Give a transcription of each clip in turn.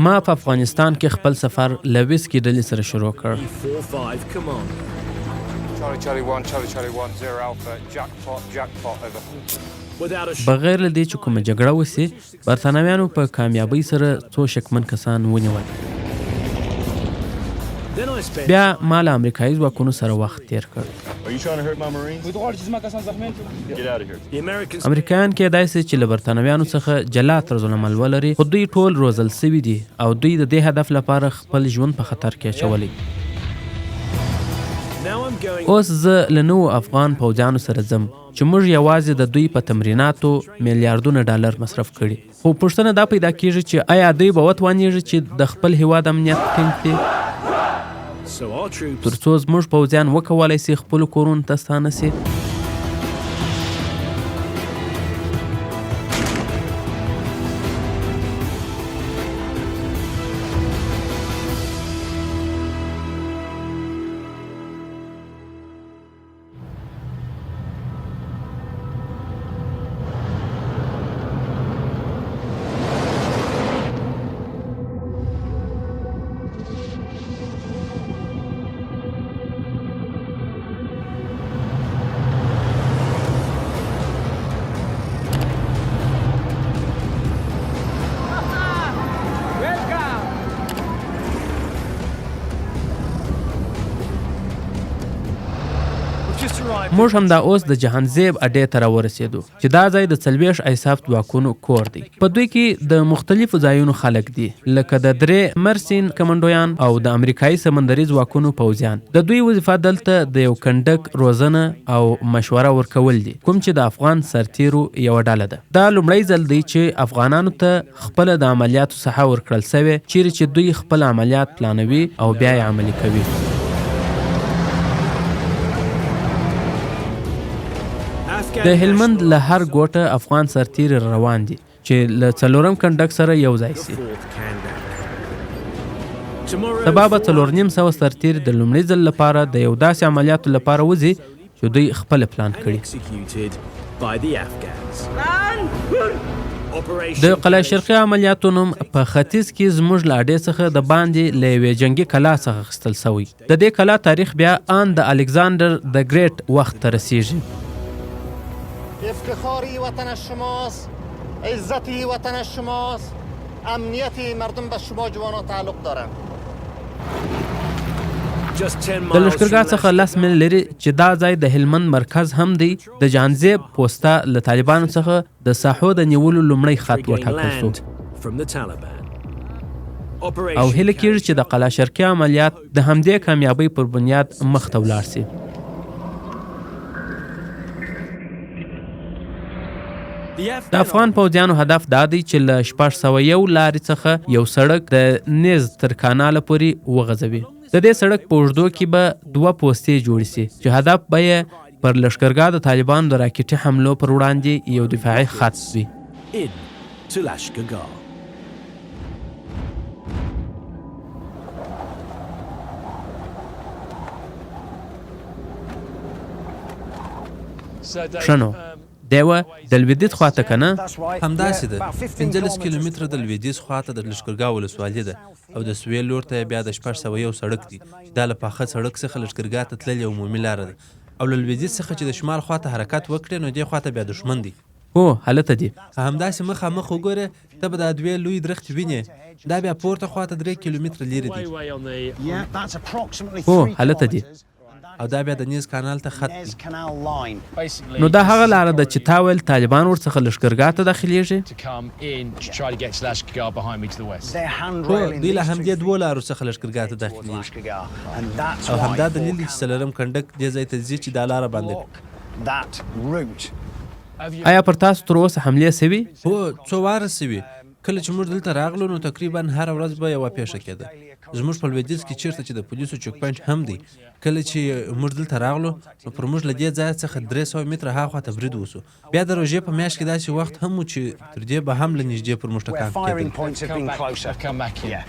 ما په افغانستان کې خپل سفر له ویسکي ډلې سره شروع کړ. بغیر له دې چې کومه جګړه وسي، برتانویانو په کامیابۍ سره څو شکمن کسان ونیول. بیا ما له امریکایي ځواکونو سره وخت تیر کړ. امریکایان کېدای سي چې له برتانویانو څخه جلا طرز العمل ولري، خو دوی ټول روزل سوي دي او دوی د دې هدف لپاره خپل ژوند په خطر کې اچولی. اوس زه له نوو افغان پوځیانو سره ځم چې موږ یوازې د دوی په تمریناتو میلیاردونه ډالر مصرف کړي. خو پوښتنه دا پیدا کېږي چې آیا دوی به وتوانېږي چې د خپل هیواد امنیت ټینګ کړي؟ تر څو زموږ پوځیان وکولی سي خپلو کورونو ته ستانه سي. موږ هم دا اوس د جهانزیب اډې ته راورسېدو چې دا ځای د 40 ایساف ځواکونو کور دی. په دوی کې د مختلفو ځایونو خلک دي، لکه د 3 مرسین کمانډویان او د امریکایي سمندري ځواکونو پوځیان. د دوی وظیفه دلته د یو کنډک روزنه او مشوره ورکول دي، کوم چې د افغان سرتیرو یوه ډله ده. دا لومړی ځل دی چې افغانانو ته خپله د عملیاتو ساحه ورکړل سوې، چیرې چې دوی خپل عملیات پلانوي او بیا یې عملي کوي. د هلمند له هر ګوټه افغان سرتیري روان دي چې له 4م کنډک سره یو ځای سي. سبا به 4,500 سرتیري د لومړي ځل لپاره د یو داسې عملیاتو لپاره وځي چې دوی خپل پلان کړي. د قلعه شرقي عملیاتو نوم په ختیځ کې زموږ له اډې څخه د باندې له یوې جنګي کلا څخه اخیستل سوی. د دې کلا تاریخ بیا آن د الکساندر د ګریټ وخت ته رسیږي. افتخاری وطن شماست، عزتی وطن شماست، امنیتی مردم به شما جوانا تعلق دارند. د لشکرګاه څخه 10 میل لري چې دا ځای د هلمند مرکز هم دی، د جهانزیب پوسته له طالبانو څخه د ساحو د نیولو لومړی خط وټاکل شو. او هیله کېږي چې د قلعه شرقي عملیات د همدې کامیابۍ پر بنیاد مخ ته ولاړ سي. د افغان پوځیانو هدف دا دی چې له 601 لاري څخه یو سړک د نیز تر کاناله پورې وغځوي. د دې سړک په اوږدو کې به 2 پوستې جوړې سي چې هدف به یې پر لشکرګاه د طالبانو د راکټي حملو پر وړاندې یو دفاعي خط وي. شنو دیوه د لویدیځ خواته که نه؟ همداسې ده. 15 کیلومتره د لویدیځ خواته د لشکرګاه ولسوالي ده او د سویل لور ته بیا د 601 سړک دی چې دا له پاخه سړک څخه لشکرګاه ته تلل یو عمومي لاره ده. او له لویدیځ څخه چې د شمال خواته حرکت وکړې نو دې خواته بیا دښمن دی. هو هلته دی. همداسې مخامخ وګوره ته به دا 2 لوی درختې وینې. دا بیا پورته خواته 3 کیلومتره لرې دی. هو هلته دی. او دا بیا د نیز کانال ته خط دی. نو دا هغه لاره ده چې تا ویل طالبان ورڅخه لشکرګاه ته داخلیږي؟ هو دوی له همدې 2 لارو څخه لشکرګاه ته داخلیږي. او همدا دلیل دی چې 4م کنډک دې ځای ته ځي چې دا لاره باندې. آیا پر تاسو تر اوسه حملې سوي؟ هو څو واره سوي. کله چې موږ دلته راغلو نو تقریبا هره ورځ به یوه پیښه کېده. زموږ په لویدیځ کې چیرته چې د پولیسو چوک پاینټ هم دی، کله چې موږ دلته راغلو نو پر موږ له دې ځایه څخه 300 متره هاخوا ته برید وسو. بیا د روژې په میاشت کې داسې وخت هم و چې تر دې به هم له نږدې پر موږ ټکان کېدل.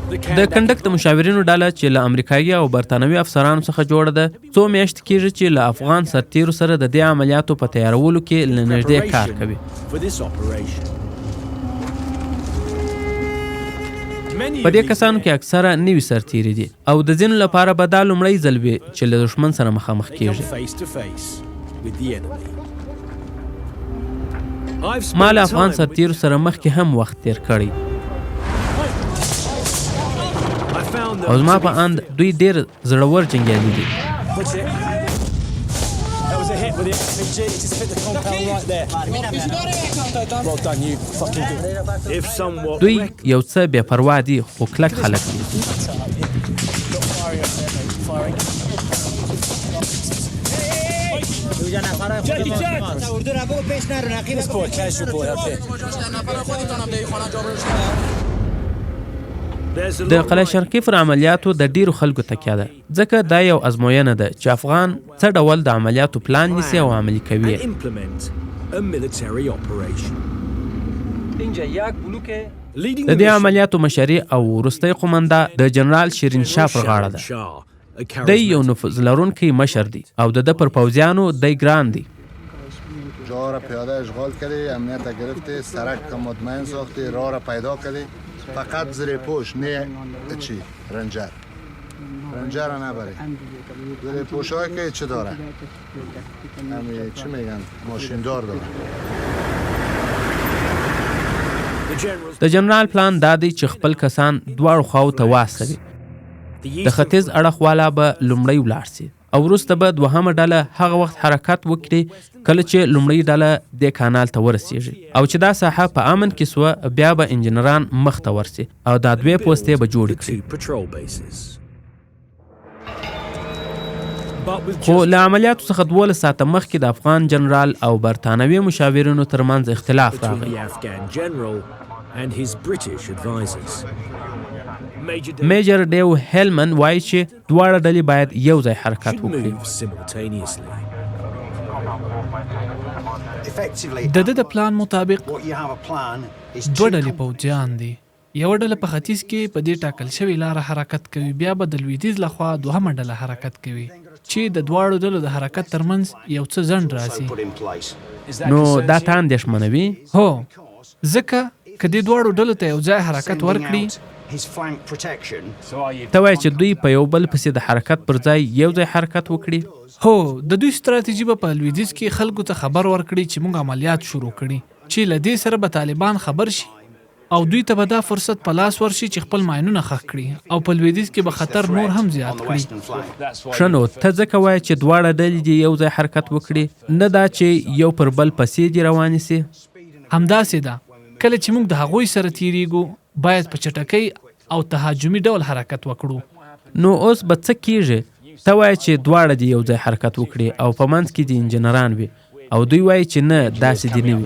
د کنډک د مشاورینو ډله چې له امریکایي او برتانوي افسرانو څخه جوړه ده څو میاشتې کېږي چې له افغان سرتیرو سره د دې عملیاتو په تیارولو کې له نږدې کار کوي. په دې کسانو کې اکثره نوي سرتیري دي او د ځینو لپاره به دا لومړی ځل وي چې له دښمن سره مخامخ کېږي. ما له افغان سرتیرو سره مخکې هم وخت تیر کړی او زما په اند دوی ډېر زړور جنګیالي دي. دوی یو څه بې پروا دي خو کلک خلک دي. د قلعه شرقي پر عملیاتو د ډیرو خلکو تکیه ده ځکه دا یو ازموینه ده چې افغان څه ډول د عملیاتو پلان نیسي او عملي کوي. د دې عملیاتو مشري او وروستی قومنده د جنرال شیرین شاه پر غاړه ده. دی یو نفوذ لرونکی مشر دی او د ده پر پوځیانو دی ګران دی. جا را پیاده اشغال کردی، امنیت را گرفتی، سرک را مطمئن ساختی، راه را پیدا کردی. فقط زیر پوش نه چی رنجر را نبری. زیر پوش های که چه داره همی چی میگن ماشیندار داره. د جنرال پلان دا دی چې خپل کسان دواړو خواو ته واستوي. د ختیځ اړخ والا به لومړی ولاړ سي او وروسته به دوهمه ډله هغه وخت حرکت وکړي کله چې لومړی ډله دې کانال ته ورسیږي او چې دا ساحه په امن کې سوه بیا به انجنیران مخ ته ورسي او دا دوې پوستې به جوړې کړي. خو له عملیاتو څخه 12 ساعته مخکې د افغان جنرال او برتانوي مشاورینو ترمنځ اختلاف راغی. میجر ډیو هیلمن وایي چې دواړه ډلې باید یو ځای حرکت وکړي. د ده د پلان مطابق دوه ډلې پوځیان دي. یوه ډله په ختیځ کې په دې ټاکل شوې لاره حرکت کوي، بیا به د لویدیځ لخوا دوهمه ډله حرکت کوي چې د دواړو ډلو د حرکت ترمنځ یو څه ځنډ راځي. نو دا تا اندېښمنوي؟ هو، ځکه که دې دواړو ډلو ته یو ځای حرکت ورکړي ته وایې چې دوی په یو بل پسې د حرکت پر ځای یو ځای حرکت وکړي؟ هو، د دوی ستراتیژي به په لویدیځ کې خلکو ته خبر ورکړي چې موږ عملیات شروع کړي، چې له دې سره به طالبان خبر شي او دوی ته به دا فرصت په لاس ورشي چې خپل ماینونه ښخ کړي او په لویدیځ کې به خطر نور هم زیات کړي. ښه نو ته ځکه وایې چې دواړه ډلې دې یو ځای حرکت وکړي، نه دا چې یو پر بل پسې دې روانې سي؟ همداسې ده. کله چې موږ د هغوی سره تیریږو باید په چټکۍ او تهاجمي ډول حرکت وکړو. نو اوس به څه کیږي؟ ته وایې چې دواړه دې یو ځای حرکت وکړي او په منځ کې دې انجنیران وي او دوی وایي چې نه داسې دې نه وي.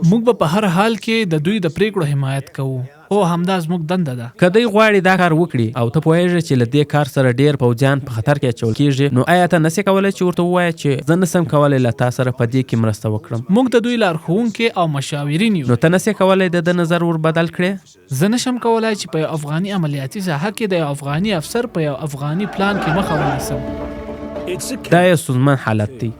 موږ به په هر حال کې د دوی د پریکړو حمایت کوو. او همدا زموږ دنده ده. که دوی غواړي دا کار وکړي او ته پوهېږې چې له دې کار سره ډېر پوځیان په خطر کې اچول کېږي، نو آیا ته نسې کولی چې ورته ووایې چې زه نسم کولی له تا سره په دې کې مرسته وکړم؟ موږ د دوی لارښوونکي او مشاورین یو. نو ته نسې کولی د ده نظر ور بدل کړې؟ زه نشم کولی چې په یو افغاني عملیاتي ساحه کې د یو افغاني افسر په یو افغاني پلان کې مخه ونیسم. دا یو ستونزمن حالت دی.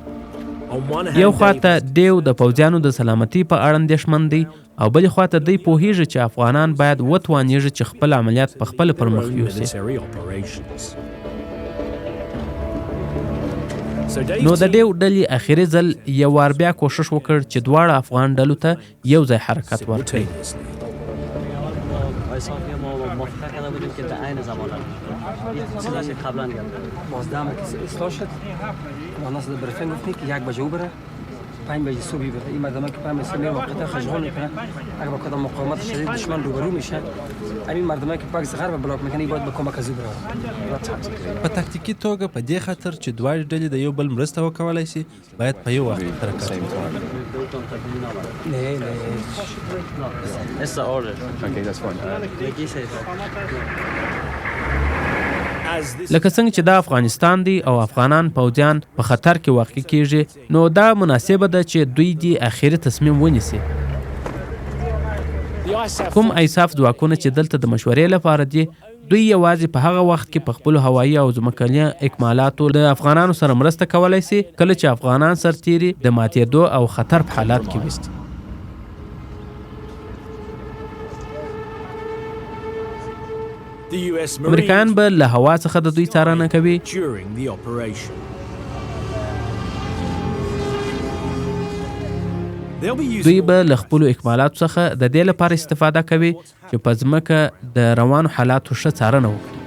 یو خواته ډیو د پوځیانو د سلامتي په اړه اندېښمن دی او بلې خواته دی پوهیږي چې افغانان باید وتوانیږي چې خپل عملیات په خپله پر مخ یوسي. نو د ډیو ډلې اخري ځل یو وار بیا کوشش وکړ چې دواړه افغان ډلو ته یو ځای حرکت ورکړي. ایسافی ما موافقت کرده بودیم که در عین زمان چیزی که قبلا بازدم اصلاح شد الناس در بریفینگ گفتن که 1 بجه بره 5 بجه صبحی بره. این مردم که 5 بجه صبح وقتا خشغال میکنن، اگر با کدام مقاومت شدید دشمن روبرو میشن، همین مردمایی که پاک زغر و بلاک میکنن باید به کمک از او بره. په تاکتیکي توګه په دې خاطر چې دواړه ډلې د یو بل مرسته وکولای شي باید په یو وخت حرکت وکړي. لکه څنګه چې دا افغانستان دی او افغانان پوځیان په خطر کې واقع کیږي، نو دا مناسبه ده چې دوی دې اخري تصمیم ونیسي. کوم ایساف ځواکونه چې دلته د مشورې لپاره دي دوی یوازې په هغه وخت کې په خپلو هوایي او ځمکني اکمالاتو د افغانانو سره مرسته کولی سي کله چې افغانان سرتیري د ماتېدو او خطر په حالات کې وي. امریکایان به له هوا څخه د دوی څارنه کوي. دوی به له خپلو اکمالاتو څخه د دې لپاره استفاده کوي چې په ځمکه د روانو حالاتو ښه څارنه وکړي.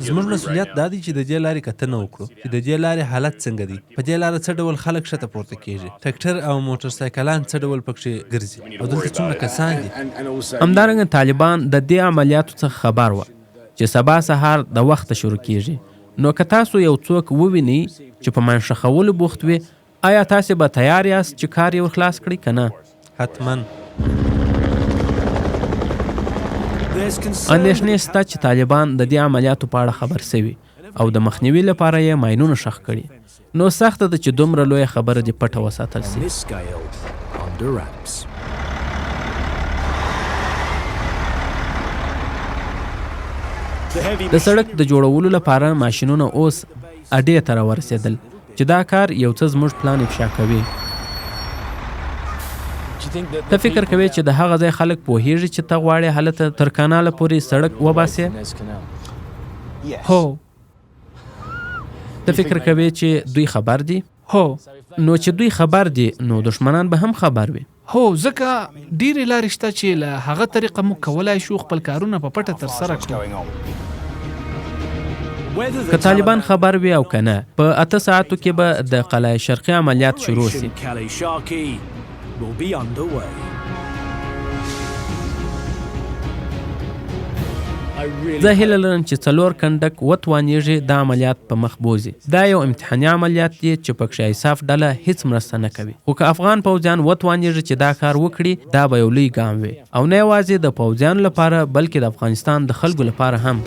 زموږ مسؤلیت دا دی چې د دې لارې کتنه وکړو چې د دې لارې حالت څنګه دی، په دې لاره څه ډول خلک ښکته پورته کیږي، ټرکټر او موټر سایکلان څه ډول پکښې ګرځي او دلته څومره کسان دي. همدارنګه طالبان د دې عملیاتو څخه خبر وه چې سبا سهار د وخته شروع کیږي. نو که تاسو یو څوک ووینئ چې په منشخولو بوخت وي، آیا تاسې به تیار یاست چې کار یې ورخلاص کړئ که نه؟ حتما. اندېښنې شته چې طالبان د دې عملیاتو په اړه خبر سوي او د مخنیوي لپاره یې ماینونه ښخ کړي. نو سخته ده چې دومره لویه خبره دې پټه وساتل سي. د سړک د جوړولو لپاره ماشینونه اوس اډې ته راورسېدل چې دا کار یو څه زموږ پلان افشا کوي. ته فکر کوې چې د هغه ځای خلک پوهیږي چې ته غواړې هلته تر کاناله پورې سړک وباسې؟ هو. ته فکر کوې چې دوی خبر دي؟ هو. نو چې دوی خبر دي نو دشمنان به هم خبر وي. هو ځکه ډېرې لارې شته چې له هغه طریقه موږ کولی شو خپل کارونه په پټه ترسره کړو. که طالبان خبر وي او که نه، په 8 ساعتو کې به د قلعه شرقي عملیات شروع سي. زه هیله لرم چې 4 کنډک وتوانیږي دا عملیات په مخ بوځي. دا یو امتحاني عملیات دی چې پکښې ایساف ډله هیڅ مرسته نه کوي. خو که افغان پوځیان وتوانیږي چې دا کار وکړي، دا به یو لوی ګام وي، او نه یوازې د پوځیانو لپاره بلکې د افغانستان د خلکو لپاره هم.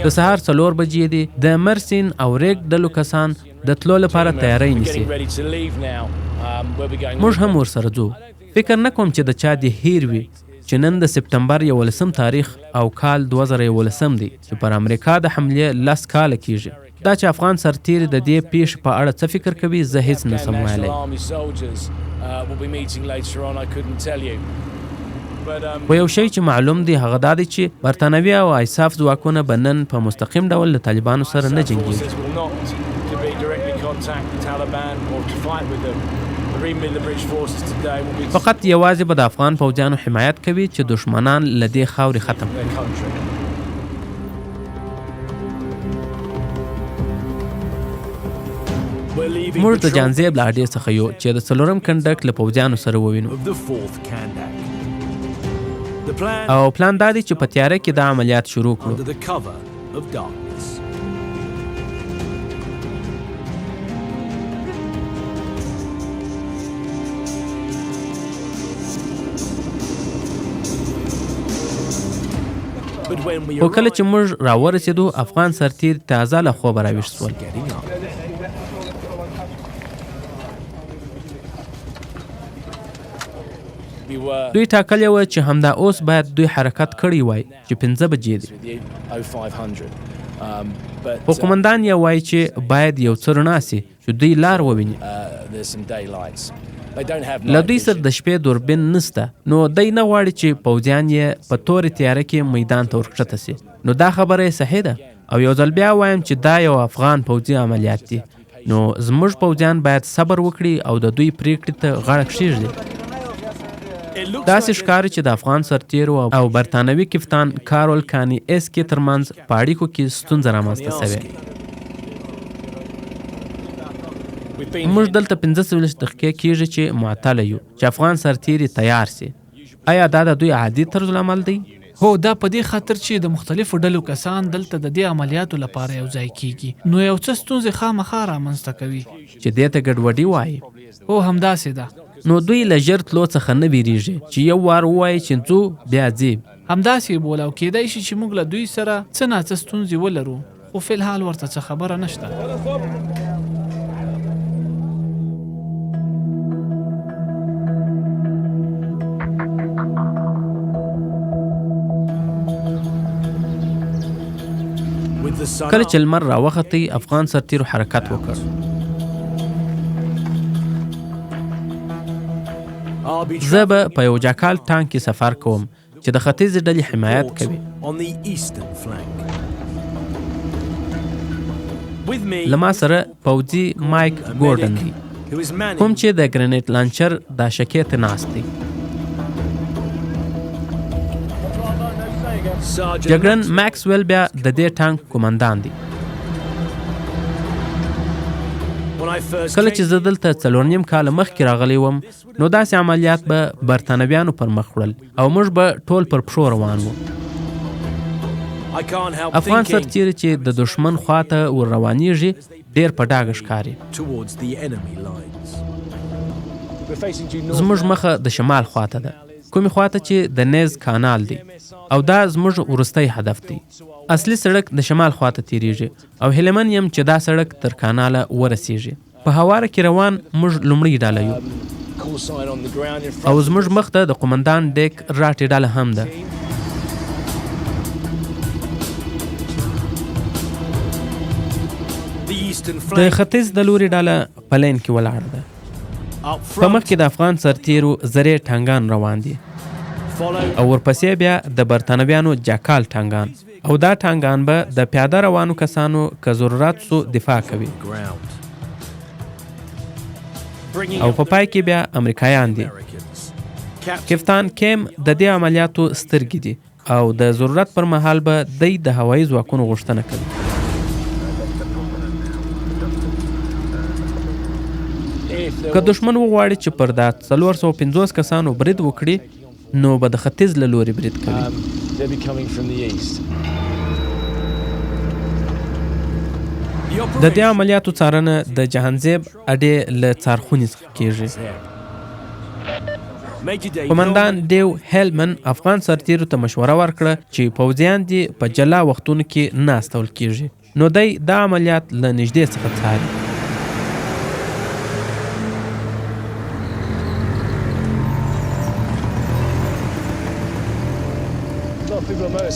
د سهار 4 بجې دي. د مرسین او ریګ ډلو کسان د تلو لپاره تیاری نیسي. موږ هم ورسره ځو. فکر نه کوم چې د چا دې هیر وي چې نن د سپتمبر 11 تاریخ او کال 2011 دی چې پر امریکا د حملې 10 کاله کیږي. دا چې افغان سرتیري د دې پیښې په اړه څه فکر کوي زه هیڅ نه سم ویلی. خو یو شی چې معلوم دی هغه دا دی چې برطانوي او ایساف ځواکونه به نن په مستقیم ډول له طالبانو سره نه جنګېږي. فقط یوازې به د افغان پوځیانو حمایت کوي چې دشمنان له دې خاورې ختم کړي. موږ د جانزیب له اډې څخه یو چې د 4م کنډک له پوځیانو سره ووینو. او پلان دا دی چې په تیاره کې دا عملیات شروع کړو. خو کله چې موږ راورسېدو افغان سرتیر تازه له خوبه راویښ شول. دوی ټاکلی وه چې همدا اوس باید دوی حرکت کړی وای چې 5 بجې دي. خو قومندان یې وایي چې باید یو څه رڼا سي چې دوی لار وویني. له دوی سره د شپې دوربین نسته، نو دی نه غواړي چې پوځیان یې په تورې تیاره کې میدان ته ورکښته سي. نو دا خبره یې صحیح ده، او یو ځل بیا وایم چې دا یو افغان پوځي عملیات دي. نو زموږ پوځیان باید صبر وکړي او د دوی پریکړې ته غاړه کښېږدي. داسې ښکاري چې د افغان سرتیرو او برطانوي کپتان کارول کاني اس کې ترمنځ په اړیکو کې ستونزه رامنځته شوې. موږ دلته 15 دقیقې کېږي چې معطله یو چې افغان سرتیري تیار سي. آیا دا د دوی عادي طرز العمل دی؟ هو، دا په دې خاطر چې د مختلفو ډلو کسان دلته د دې عملیاتو لپاره یو ځای کیږي، نو یو څه ستونزې خامخا رامنځته کوي چې دې ته ګډوډي وایي. هو، همداسې ده. نو دوی له ژر تلو څخه نه بیریږي چې یو وار ووایي چې ځو بیا ځي. همداسې بوله او کیدای شي چې موږ له دوی سره څه ناڅه ستونزې ولرو، خو فلحال ورته څه خبره نشته. کله چې لمر راوختی افغان سرتیرو حرکت وکړ. زه به په یو جاکال ټانک کې سفر کوم چې د ختیځې ډلې حمایت کوي. له ما سره پوځي مایک ګورډن دی کوم چې د ګرینیټ لانچر د شکې ته ناست دی. جګړن ماکسویل بیا د دې ټانک قومندان دی. کله چې زه دلته 4.5 کاله مخکې راغلی وم نو داسې عملیات به برتانویانو پر مخ وړل او موږ به ټول پر پښو روان وو. افغان سرتیري چې د دشمن خواته ور روانېږي ډېر په ډاګه ښکاري. زموږ مخه د شمال خواته ده، کومې خواته چې د نیز کانال دی او دا زموږ وروستی هدف دی. اصلي سړک د شمال خواته تیریږي او هیلمن یم چې دا سړک تر کاناله ورسیږي. په هواره کې روان موږ لومړی ډله یو او زموږ مخ ته د قومندان ډیک راټې ډله هم ده. د ختیځ د لوري ډله په لین کې ولاړه ده. په مخ کې د افغان سرتیرو زرې ټانګان روان دي او ورپسې بیا د برتانویانو جاکال ټانګان او دا ټانګان به د پیاده روانو کسانو که ضرورت سو دفاع کوي او په پای کې بیا امریکایان دي. کپتان کیم د دې عملیاتو سترګې دي او د ضرورت پر مهال به دی د هوایي ځواکونو غوښتنه کوي. که دشمن وغواړي چې پر دا 450 کسانو برید وکړي نو به د ختیځ له لوري برید کوي. د دې عملیاتو څارنه د جهانزیب اډې له څارخونې څخه کیږي. قومندان ډیو هیلمن افغان سرتیرو ته مشوره ورکړه چې پوځیان دې په جلا وختونو کې نه استول کیږي نو دی دا عملیات له نږدې څخه څاري.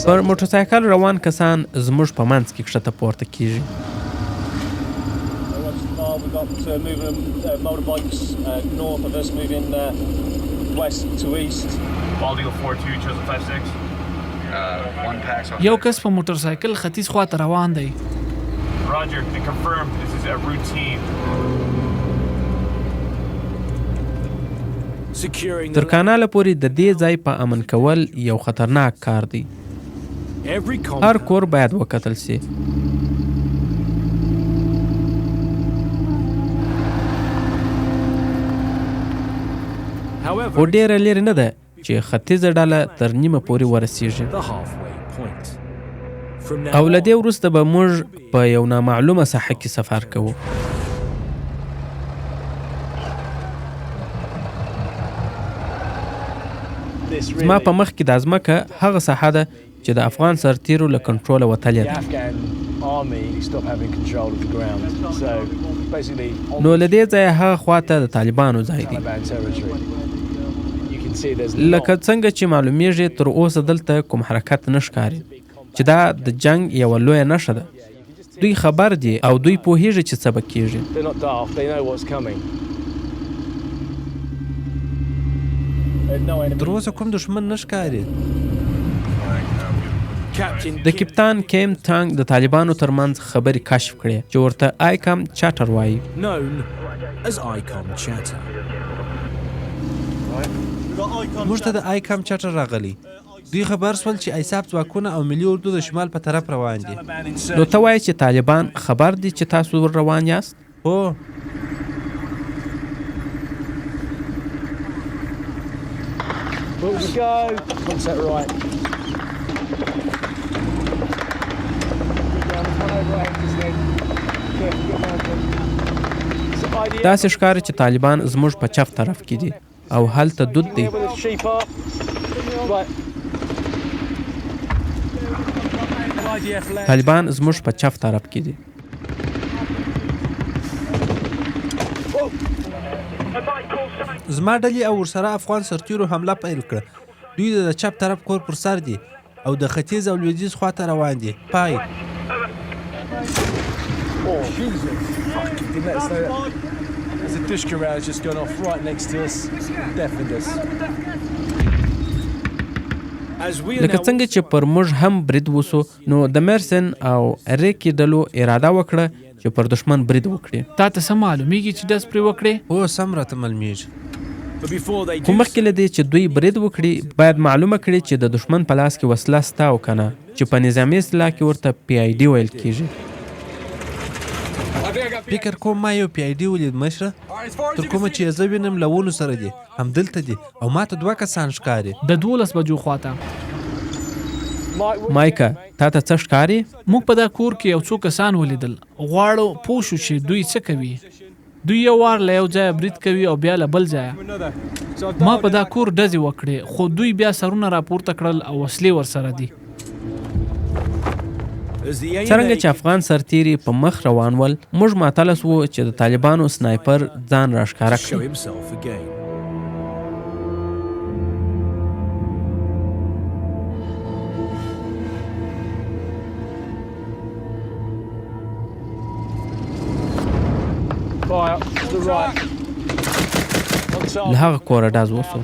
پر موټرسایکل روان کسان زموږ په منځ کې کښته پورته کیږي. یو کس په موټرسایکل ختیځ خواته روان دی. تر کاناله پورې د دې ځای په امن کول یو خطرناک کار دی. هر کور باید وکتل شي. خو ډېره لرې نه ده چې ختیځه ډله تر نیمه پورې ورسیږي او له دې وروسته به موږ په یو نامعلومه ساحه کې سفر کوو. زما په مخ کې د ځمکه هغه ساحه ده چې د افغان سرتیرو له کنټروله وتلې ده. نو له دې ځایه هغه خواته د طالبانو ځای دی. لکه څنګه چې معلومیږي تر اوسه دلته کوم حرکت نه ښکاري چې دا د جنگ یوه لویه نښه ده. دوی خبر دي او دوی پوهیږي چې څه به کیږي. تر اوسه کوم دښمن نه ښکاري. د کپتان کیم ټانک د طالبانو ترمنځ خبرې کشف کړې چې ورته آیکام چاټر وایي. موږ ته د آیکام چاټر راغلی. دوی خبر سول چې ایساف ځواکونه او ملي اردو د شمال په طرف روان دي. نو ته وایې چې طالبان خبر دي چې تاسو ور روان یاست؟ هو. داسې ښکاري چې طالبان زموږ په چپ طرف کې دي او هلته دود دی. طالبان زموږ په چپ طرف کې دي. زما ډلې او ورسره افغان سرتیرو حمله پیل کړه. دوی د چپ طرف کور پر سر دي او د ختیځ او لویدیځ خواته روان دي. پای لکه څنګه چې پر موږ هم برید وسو نو د مرسن او ریکي ډلو اراده وکړه چې پر دشمن برید وکړي. تا ته څه معلومیږي چې داس پرې وکړې؟ هو سم راته معلومیږي. خو مخکې له دې چې دوی برید وکړي باید معلومه کړي چې د دشمن په لاس کې وسله سته او که نه، چې په نظامي اصطلاح کې ورته PID ویل کېږي. فکر کوم ما یو PID ولید مشره، تر کومه چې زه وینم له ونو سره دي، همدلته دي او ماته 2 کسان ښکاري. د 12 بجو خواته. مایکه تا ته څه ښکاري؟ موږ په دا کور کې یو څو کسان ولیدل. غواړو پوه شو چې دوی څه کوي. دوی یو وار له یو ځایه برید کوي او بیا له بل ځایه. ما په دا کور ډزې وکړې خو دوی بیا سرونه راپورته کړل او وسلې ورسره دي. څرنګه چې افغان سرتیري په مخ روان ول، موږ معتلس وو چې د طالبانو سنایپر ځان راښکاره کړي. له هغه کوره ډز وسو.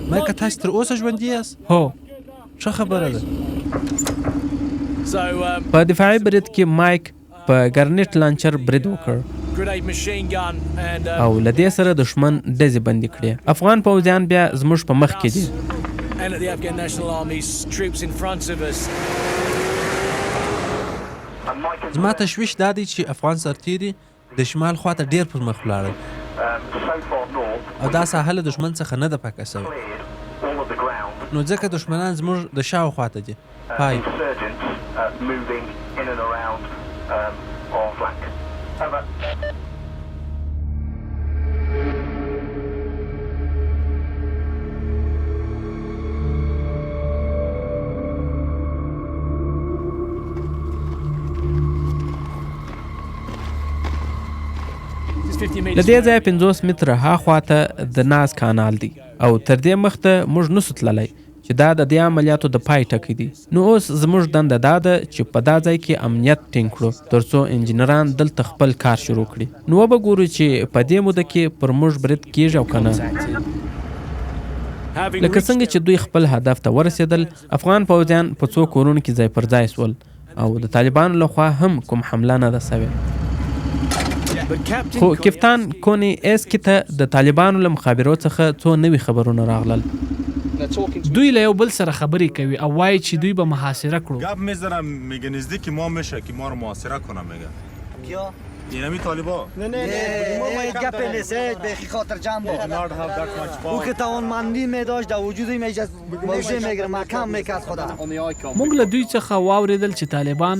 مایکه تاسو تر اوسه ژوندي یاست؟ هو، ښه خبره ده. په دفاعي برید کې مایک په ګرنیټ لانچر برید وکړ او له دې سره دشمن ډزې بندي کړې. افغان پوځیان بیا زموږ په مخ کې دي. زما تشویش دا دی چې افغان سرتیري د شمال خواته ډیر پر مخ ولاړل او دا ساحه له دشمن څخه نه ده پاکه سوې، نو ځکه دشمنان زموږ د شاو خواته دي. پای له دې ځایه 50 متره هاخواته د ناز کانال دی او تر دې مخته موږ نسو تللی چې دا د دې عملیاتو د پای ټکی دی. نو اوس زموږ دنده دا ده چې په دا ځای کې امنیت ټینګ کړو تر څو انجینران دلته خپل کار شروع کړي. نو وبګورو چې په دې موده کې پر موږ برید کیږي او که نه. لکه څنګه چې دوی خپل هدف ته ورسېدل، افغان پوځیان په څو کورونو کې ځای پر ځای سول او د طالبانو لخوا هم کوم حمله نه ده سوې. خو کپتان کونی ایس کې ته د طالبانو له مخابرو څخه څو نوي خبرونه راغلل. دوی له یو بل سره خبرې کوي او وایي چې دوی به محاصره کړو. گپ میزنم میگه نزدیک ما میشه که ما رو محاصره کنه. میگه کیا؟ اینمی طالبا. نه گپ نیست، به خاطر جنب با او که توانمندی میداشت در وجود میشه موضوع میگیره محکم میکرد خدا. موږ له دوی څخه واوریدل چې طالبان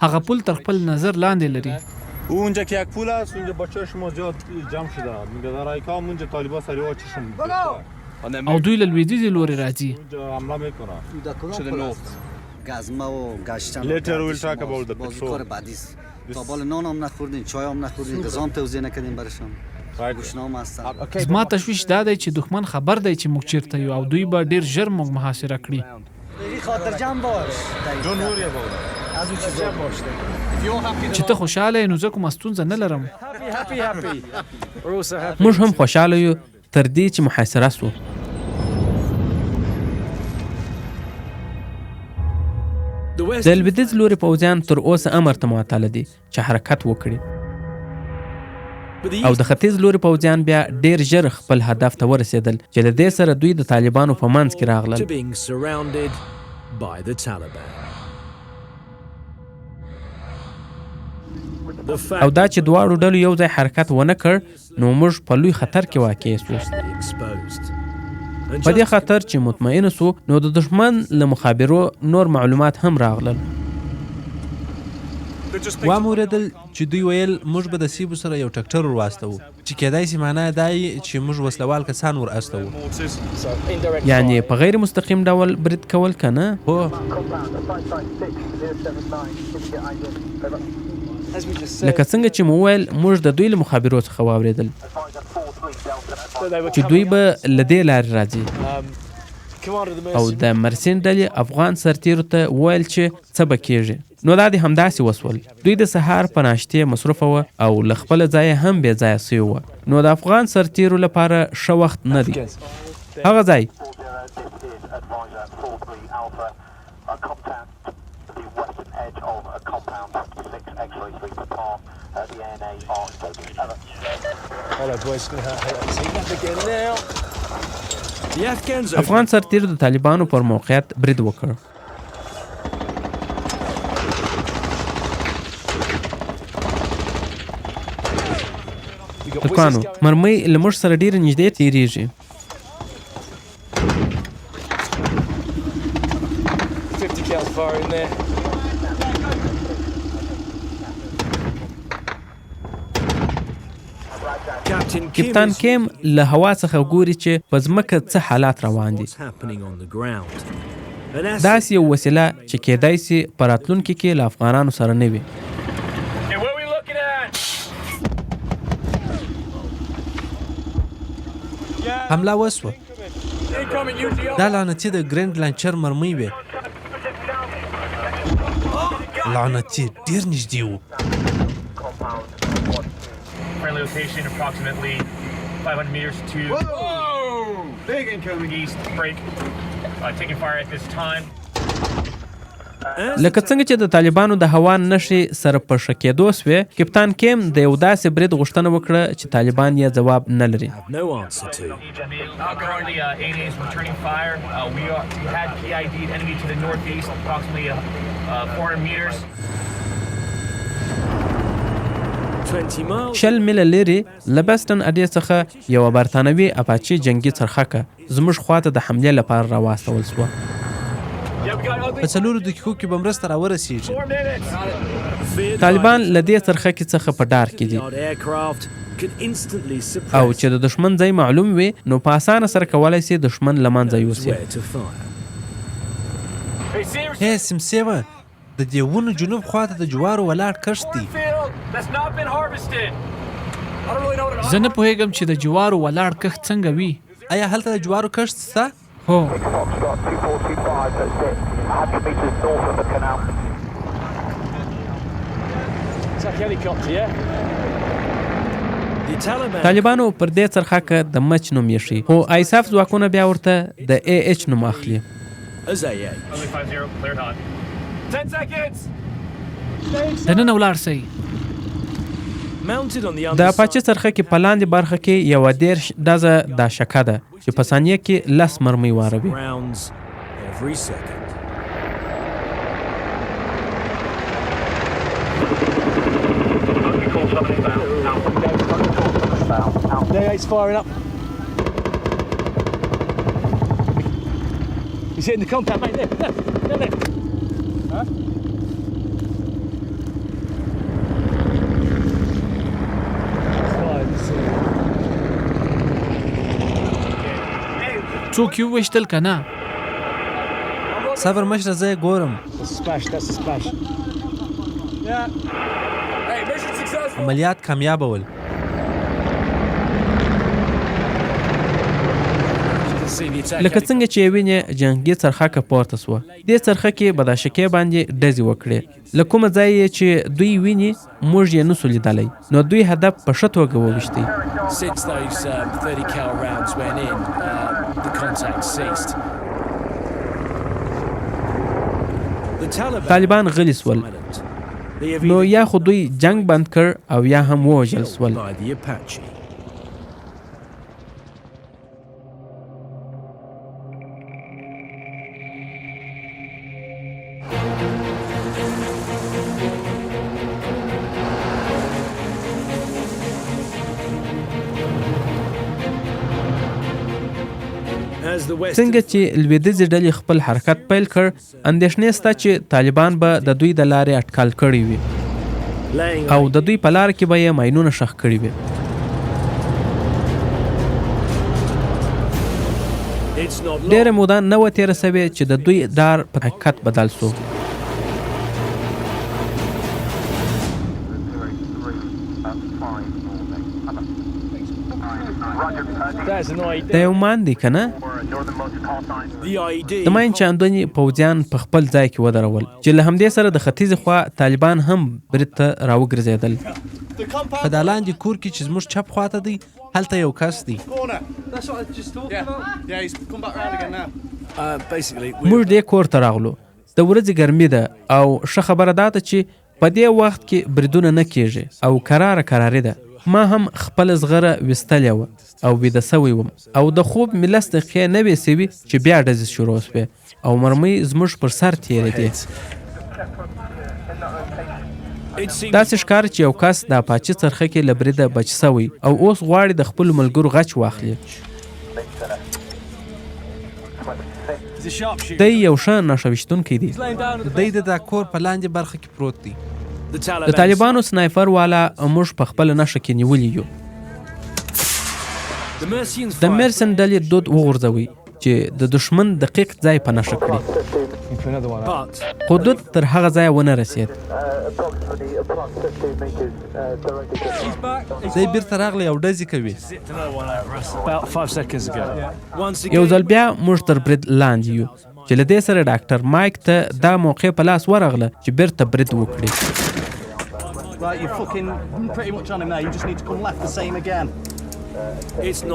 هغه پل تر خپل نظر لاندې لري. اونجا که یک پول است اونجا بچه شما زیاد جمع شده. میگه در ایکام اونجا طالبا سریع چشم او دوی له لویدیځې لورې راځي. اونجا حمله میکنه. گزمه و گشتن. Later we will talk about the petrol. کار بعدی است. تا بال نان هم نخوردین، چای هم نخوردین، غذا هم توزیع نکردین برشان. گوشنام هستن. زما تشویش دا دی چې دښمن خبر دی چې موږ چیرته یو او دوی به ډیر ژر موږ محاصره کړي. به خاطر جمع باش. Don't worry about it. از اون چیزا باش. چې ته خوشاله یې نو زه کومه ستونزه نه لرم. موږ هم خوشاله یو تر دې چې محاصره سو. د لویدیځ لوري پوځیان تر اوسه امر ته معطله دي چې حرکت وکړي او د ختیځ لوري پوځیان بیا ډیر ژر خپل هدف ته ورسېدل چې د دې سره دوی د طالبانو په منځ کې راغلل. او دا چې دواړو ډلو یو ځای حرکت ونه کړ نو موږ په لوی خطر کې واقع شو. په دې خطر چې مطمئن سو نو د دشمن له مخابرو نور معلومات هم راغلل. واورېدل چې دوی ویل موږ به د سیبو سره یو ټکټر ور واستوو چې کېدای شي معنا دا چې موږ وسلوال کسان ور استوو. یعنی په غیر مستقیم ډول برید کول کنه. هو لکه څنګه چې مو ویل موږ د دوی له مخابرو څخه واورېدل چې دوی به له دې لارې راځي او د مرسین ډلې افغان سرتیرو ته ویل چې څه به کېږي. نو دا دې همداسې وسول. دوی د سهار په ناشتې مصروفه وه او له خپله ځایه هم بې ځایه سوي وه. نو د افغان سرتیرو لپاره ښه وخت نه دی. هغه ځای افغان سرتیرو د طالبانو پر موقعیت برید وکړ. ترکانو مرمۍ له موږ سره ډېره نږدې تېرېږي. کپتان کیم له هوا څخه ګوري چې په ځمکه څه حالات روان دي. داسې یو وسیله چې کېدای سي په راتلونکي کې له افغانانو سره نه وي. حمله وسوه. دا لعنتي د ګرینډ لانچر مرمۍ وې. لعنتي ډېر نږدې و. Friendly location approximately 500 meters to big incoming east break. Taking fire at this time. لکه څنګه چې د طالبانو د هوا نښې سره په ښه کېدو سوې کپتان کیم د یو داسې برید غوښتنه وکړه چې طالبان یې ځواب نه لري. Currently, aliens returning fire. We had PID'd enemy to the northeast, approximately 400 meters. 20 میله لرې له بسټن اډې څخه یوه برتانوي اپاچي جنګي څرخکه زموږ خواته د حملې لپاره راواستول سوه. په 4 دقیقو کې به مرسته راورسېږي. طالبان له دې څرخکې څخه په ډار کې دي او چې د دشمن ځای معلوم وي نو په اسانه سره کولی سي دشمن له منځه یوسي. هی سمسیوه د دې ونو جنوب خواته د جوارو ولاړ کښت دی. زه نه پوهېږم چې د جوارو ولاړ کښت څنګه وي. آیا هلته د جوارو کښت شته؟ هو. طالبانو پر دې څرخکه د مچ نوم ایښی خو ایساف ځواکونه بیا ورته د AH نوم اخلي. دننه ولاړ سئ. د اپاچي څرخه کې په لاندې برخه کې یوه 10 ډزه دا شکه ده چې په ثانیه کې 10 مرمۍ واروي. څوک یې وویشتل که نه؟ صبر مشره زه یې ګورم. عملیات کامیابه ول. لکه څنګه چې وینې جنګي څرخکه پورته سوه. دې څرخه کې به دا شکې باندې ډزې وکړې. له کومه ځای یې چې دوی ویني موږ یې نسو لیدلی نو دوی هدف په ښه توګه وویشتی. طالبان غلی سول نو یا خو دوی جنگ بند کړ او یا هم ووژل سول. څنګه چې لویدیځې ډلې خپل حرکت پیل کړ، اندېښنې شته چې طالبان به د دوی د لارې اټکل کړي وي او د دوی په لار کې به یې ماینونه ښخ کړي وي. ډېره موده نه وه تېره سوې چې د دوی ډار په حقیقت بدل سو. دا یو مان دی که نه؟ د ماین چاندونې پوځیان په خپل ځای کې ودرول چې له همدې سره د ختیځې خوا طالبان هم برید ته راوګرځېدل. په دا لاندې کور کې چې زموږ چپ خواته دی هلته یو کس دی. موږ دې کور ته راغلو. د ورځې ګرمي ده او ښه خبره دا ده چې په دې وخت کې بریدونه نه کېږي او کراري ده. ما هم خپل زغره ویستلې وه او ویده سوی وم او د خوب مې لس دقیقې نه وې سوي چې بیا ډزې شروع سوې او مرمۍ زموږ پر سر تېرېدې. داسې ښکار چې یو کس د اپاچي څرخه کې له بریده بچ سوی او اوس غواړي د خپلو ملګرو غچ واخلي. دی یو ښه نښه ویشتونکی دی. دی د دا کور په لاندې برخه کې پروت دی. د طالبانو سنایپر والا موږ په خپله نښه کې نیولي یو. د مرسن ډلې دود وغورځوئ چې د دښمن دقیق ځای په نښه کړي، خو دود تر هغه ځایه ونه رسېد. دی بیرته راغلی او ډزې کوي. یو ځل بیا موږ تر برید لاندې یو چې له دې سره ډاکټر مایک ته دا موقع په لاس ورغله چې بیرته برید وکړي.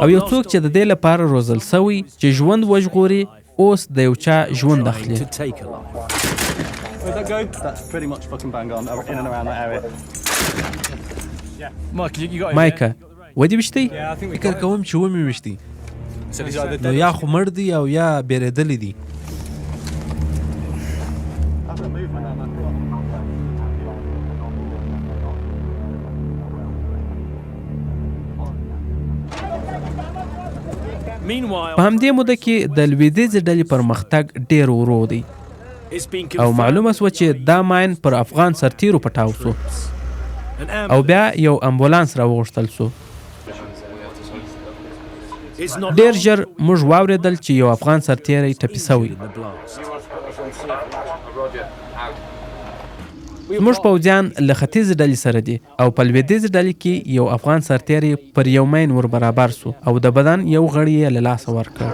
او یو څوک چې د دې لپاره روزل سوی چې ژوند وژغوري اوس د یو چا ژوند اخلي. مایکه ودې وشتی؟ فکر کوم چې ومې وشتی، نو یا خو مړ دی او یا بیرېدلی دی. په همدې موده کې د لویدیځې ډلې پرمختګ ډېر ورو دی او معلومه سوه چې دا ماین پر افغان سرتیرو پټاو سو او بیا یو امبولانس راوغوښتل سو. ډېر ژر موږ واورېدل چې یو افغان سرتیری ټپي سوی. زموږ پوځیان له ختیځې ډلې سره دي او په لویدیځې ډلې کې یو افغان سرتیری پر یو مین ور برابر سو او د بدن یو غړی یې له لاسه ورکړ.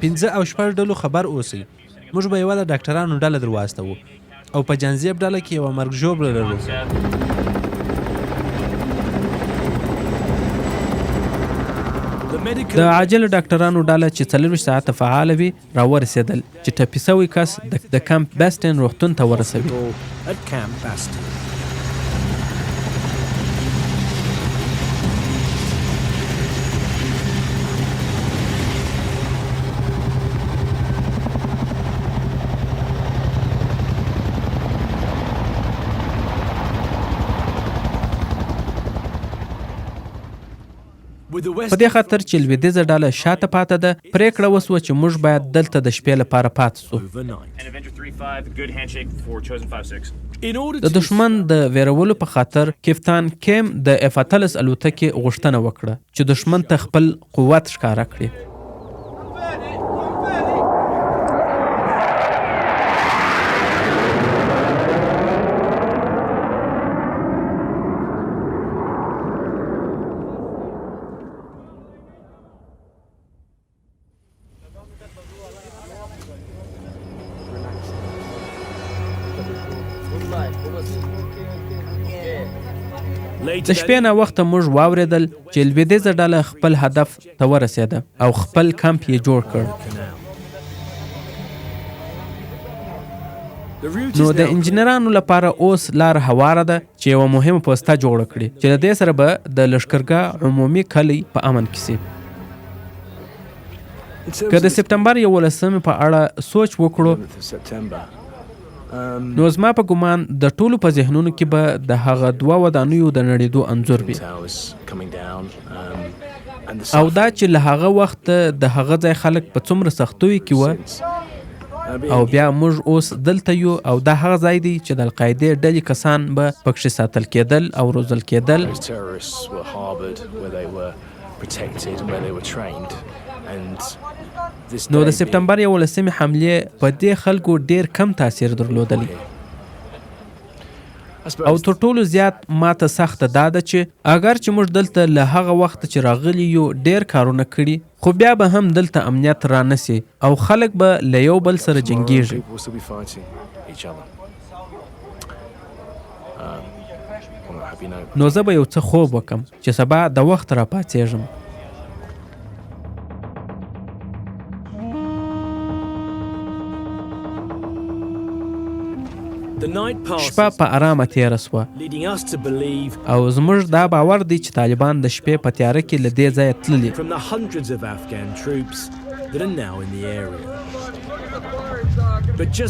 15 او 6 ډلو خبر اوسئ. موږ به یوه د ډاکټرانو ډله در واستوو او په جنزیب ډله کې یوه مرګ ژوبله لرو. د عاجل ډاکټرانو ډله چې 24 ساعته فعاله وي راورسېدل چې ټپي سوی کس د کمپ بیسټن روغتون ته ورسوي. په دې خاطر چې لویدیځه ډله شاته پاته ده، پرېکړه وسوه چې موږ باید دلته د شپې لپاره پاتې سو. د دښمن د ویرولو په خاطر کپتان کیم د F-18 الوتکې غوښتنه وکړه چې دښمن ته خپل قوت ښکاره کړي. د شپې نه وخته موږ واورېدل چې لویدیځه ډله خپل هدف ته ورسېده او خپل کمپ یې جوړ کړ. نو د انجینرانو لپاره اوس لار هواره ده چې یوه مهمه پوسته جوړه کړي چې د دې سره به د لښکرګاه عمومي کلی په امن کې سي. که د سپتمبر 11 په اړه سوچ وکړو نو زما په ګمان د ټولو په ذهنونو کې به د هغه دوه ودانیو د نړېدو انځور وي او دا چې له هغه وخت د هغه ځای خلک په څومره سختیو کې وه او بیا موږ اوس دلته یو او دا هغه ځای دی چې د القاعدې ډلې کسان به پکښې ساتل کېدل او روزل کېدل. نو د سپتمبر 11 حملې په دې خلکو ډیر کم تاثیر درلودلی او تر ټولو زیات ماته سخته دا ده چې اگر چې موږ دلته له هغه وخت چې راغلي یو ډیر کارونه کړي خو بیا به هم دلته امنیت را نسی او خلک به له یو بل سره جنګیږي. نو زه به یو څه خوب وکم چې سبا د وخت را پاڅېږم. شپه په آرامه تیره سوه او زموږ دا باور دی چې طالبان د شپې په تیاره کې له دې ځایه تللي.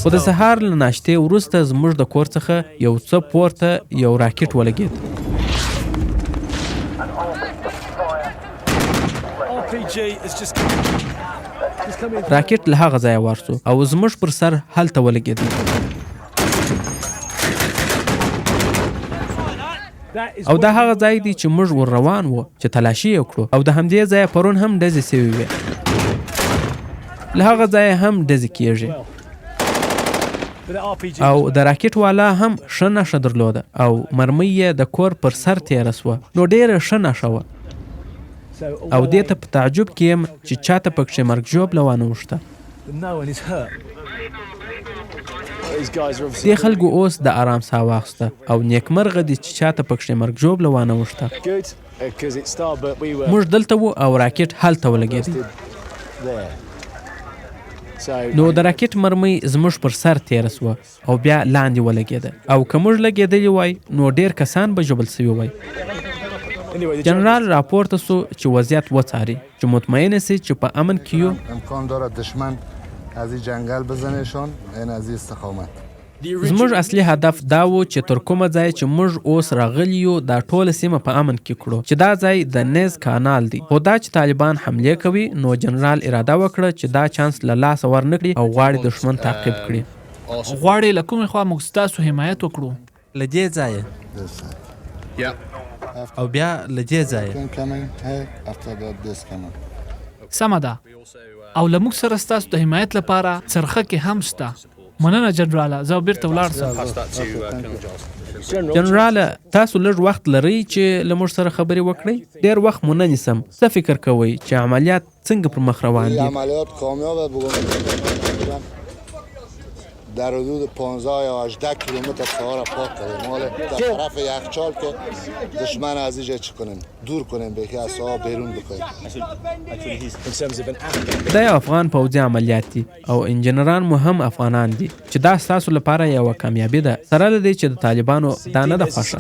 خو د سهار له ناشتې وروسته زموږ د کور څخه یو څه پورته یو راکټ ولګېد. راکټ له هغه ځایه ورسو او زموږ پر سر هلته ولګېد. او دا هغه ځای دی چې موږ ور روان وو چې تلاشي یې وکړو او د همدې ځایه پرون هم ډزې سوي وې. له هغه ځایه هم ډزې کېږي او د راکټ والا هم ښه نښه درلوده او مرمۍ یې د کور پر سر تېره سوه نو ډېره ښه نښه وه او دې ته په تعجب کې یم چې چاته پکښې مرګ ژوبله وانه وښته. دې خلکو اوس د آرام ساه واخیسته او نیکمرغه دي چې چاته پکښې مرګ ژوبله وانه وښته. موږ دلته وو او راکټ هلته ولګېدی. نو د راکټ مرمۍ زموږ پر سر تېره سوه او بیا لاندې ولګېده او که موږ لګېدلي وای نو ډېر کسان به ژوبل سوي وای. جنرال راپورته سو چې وضعیت وڅاري چې مطمئنه سي چې په امن کې یو. امکان داره دشمن از این جنگل بزنشون این از این استقامت. زموږ اصلي هدف دا و چې تر کومه ځای چې موږ اوس راغلي یو دا ټوله سیمه په امن کې کړو چې دا ځای د نیز کانال دی. خو دا چې طالبان حملې کوي نو جنرال اراده وکړه چې دا چانس له لاسه ورنکړي او غواړي دښمن تعقیب کړي. غواړي له کومې خوا موږ ستاسو حمایت وکړو؟ له دې ځایه او بیا له دې ځایه. سمه ده او له موږ سره ستاسو د حمایت لپاره څرخه کې هم شته. مننه جنراله، زه بیرته ولاړ سم. جنراله تاسو لږ وخت لرئ چې له موږ سره خبرې وکړئ؟ ډېر وخت مو نه نیسم. څه فکر کوئ چې عملیات څنګه پر مخ روان دي؟ عملیات کامیابه در حدود 15 یا 18 کیلومتر سوار پاک کردیم. حالا در طرف یخچال که دشمن از اینجا چی کنیم دور کنیم بخی از سوار بیرون بکنیم. دا یو افغان پوځي عملیات دي او انجنیران مو هم افغانان دي چې دا ستاسو لپاره یوه کامیابي ده سره له دې چې د طالبانو دا نه ده خوښه.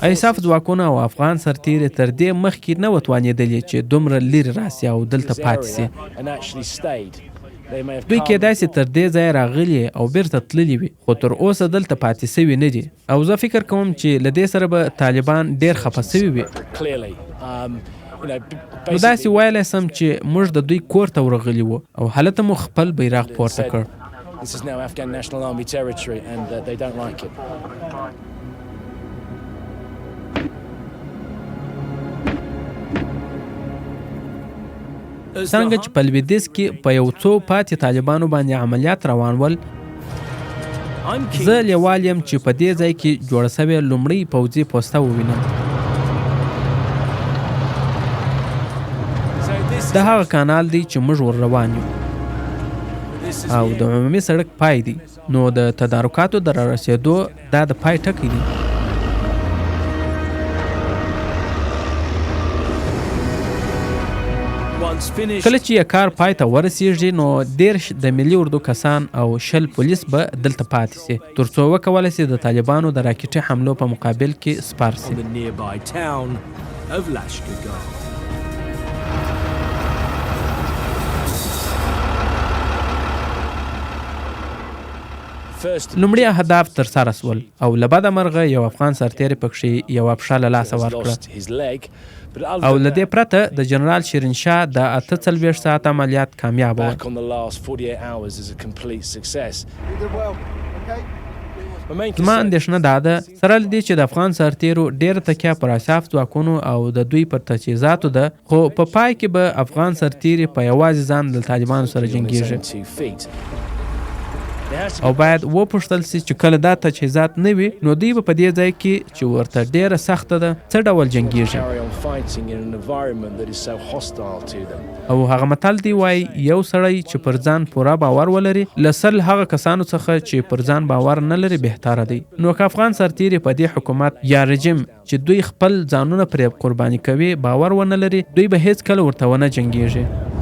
ایساف ځواکونه او افغان سرتیري تر دې مخکې نه وتوانېدلې چې دومره لرې راسي او دلته پاتې سي. دوی کېدای سي تر دې ځایه راغلي او بیرته تللي وي خو تر اوسه دلته پاتې سوي نه دي او زه فکر کوم چې له دې سره به طالبان ډېر خفه سوي وي. نو داسې ویلی سم چې موږ د دوی کور ته ورغلي وو او هلته مو خپل بیرغ پورته کړ. څنګه چې په لویدیځ کې په یو څو پاتې طالبانو باندې عملیات روان ول زه لیوال یم چې په دې ځای کې جوړه سوې لومړۍ پوځي پوسته ووینم. دا هغه کانال دی چې موږ ور روان یو او د عمومي سړک پای دی نو د تدارکاتو د رارسېدو دا د پای ټکی دی. کله چې یې کار پای ته ورسیږي نو 10 د ملي اردو کسان او 10 پولیس به دلته پاتې سي تر څو وکولای سي د طالبانو د راکټي حملو په مقابل کې سپار سي. لومړي اهداف ترسره سول او له بده مرغه یو افغان سرتیری پکښې یوه پښه له لاسه ورکړه او له دې پرته د جنرال شیرینشاه د 48 ساعت عملیات کامیاب و. زما اندېښنه دا ده سره له دې چې د افغان سرتیرو ډېره تکیه پر ایساف ځواکونو او د دوی پر تجهیزاتو ده خو په پای کې به افغان سرتیري په یوازې ځان د طالبانو سره جنګیږي او باید وپوښتل سي چې کله دا تجهیزات نه وي نو دوی به په دې ځای کې چې ورته ډېره سخته ده څه ډول جنګیږي. او هغه متل دی وایي یو سړی چې پر ځان پوره باور ولري له سل هغه کسانو څخه چې پر ځان باور نه لري بهتره دی. نو که افغان سرتیري په دې حکومت یا رژیم چې دوی خپل ځانونه پرې قرباني کوي باور ونه لري دوی به هیڅ کله ورته ونه جنګیږي.